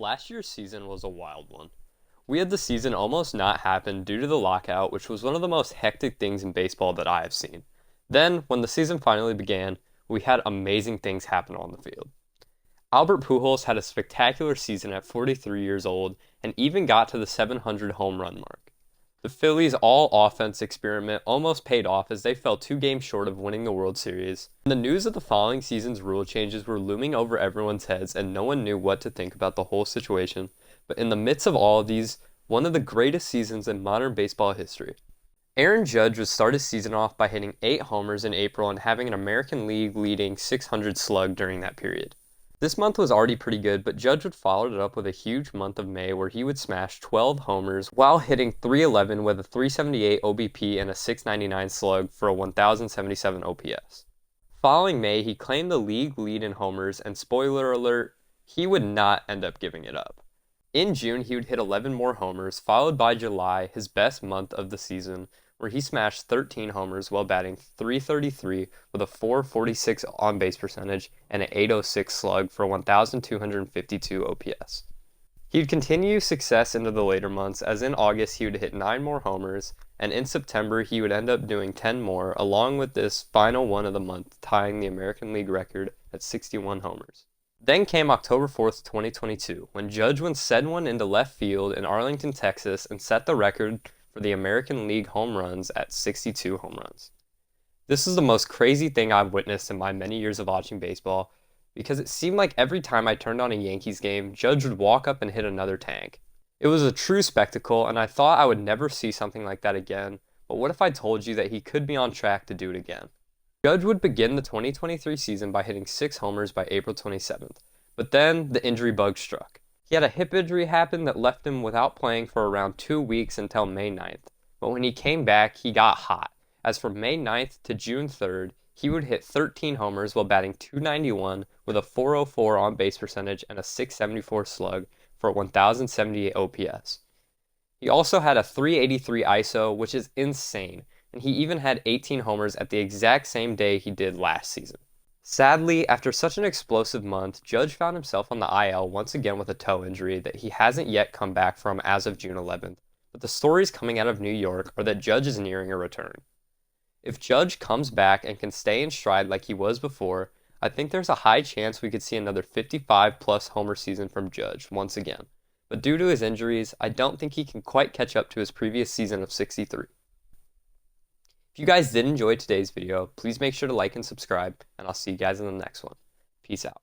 Last year's season was a wild one. We had the season almost not happen due to the lockout, which was one of the most hectic things in baseball that I have seen. Then, when the season finally began, we had amazing things happen on the field. Albert Pujols had a spectacular season at 43 years old and even got to the 700 home run mark. The Phillies' all-offense experiment almost paid off as they fell 2 games short of winning the World Series. The news of the following season's rule changes were looming over everyone's heads and no one knew what to think about the whole situation. But in the midst of all of these, one of the greatest seasons in modern baseball history. Aaron Judge would start his season off by hitting 8 homers in April and having an American League leading 600 slug during that period. This month was already pretty good, but Judge would follow it up with a huge month of May where he would smash 12 homers while hitting .311 with a .378 OBP and a .699 slug for a 1,077 OPS. Following May, he claimed the league lead in homers, and spoiler alert, he would not end up giving it up. In June, he would hit 11 more homers, followed by July, his best month of the season, where he smashed 13 homers while batting .333 with a .446 on-base percentage and an .806 slug for 1,252 OPS. He'd continue success into the later months, as in August he would hit 9 more homers, and in September he would end up doing 10 more, along with this final one of the month, tying the American League record at 61 homers. Then came October 4th, 2022, when Judge would send one into left field in Arlington, Texas, and set the record for the American League home runs at 62 home runs. This is the most crazy thing I've witnessed in my many years of watching baseball, because it seemed like every time I turned on a Yankees game, Judge would walk up and hit another tank. It was a true spectacle, and I thought I would never see something like that again, but what if I told you that he could be on track to do it again? Judge would begin the 2023 season by hitting 6 homers by April 27th, but then the injury bug struck. He had a hip injury happen that left him without playing for around 2 weeks until May 9th, but when he came back, he got hot, as from May 9th to June 3rd, he would hit 13 homers while batting .291 with a .404 on-base percentage and a .674 slug for 1,078 OPS. He also had a .383 ISO, which is insane, and he even had 18 homers at the exact same day he did last season. Sadly, after such an explosive month, Judge found himself on the IL once again with a toe injury that he hasn't yet come back from as of June 11th, but the stories coming out of New York are that Judge is nearing a return. If Judge comes back and can stay in stride like he was before, I think there's a high chance we could see another 55-plus homer season from Judge once again, but due to his injuries, I don't think he can quite catch up to his previous season of 63. If you guys did enjoy today's video, please make sure to like and subscribe, and I'll see you guys in the next one. Peace out.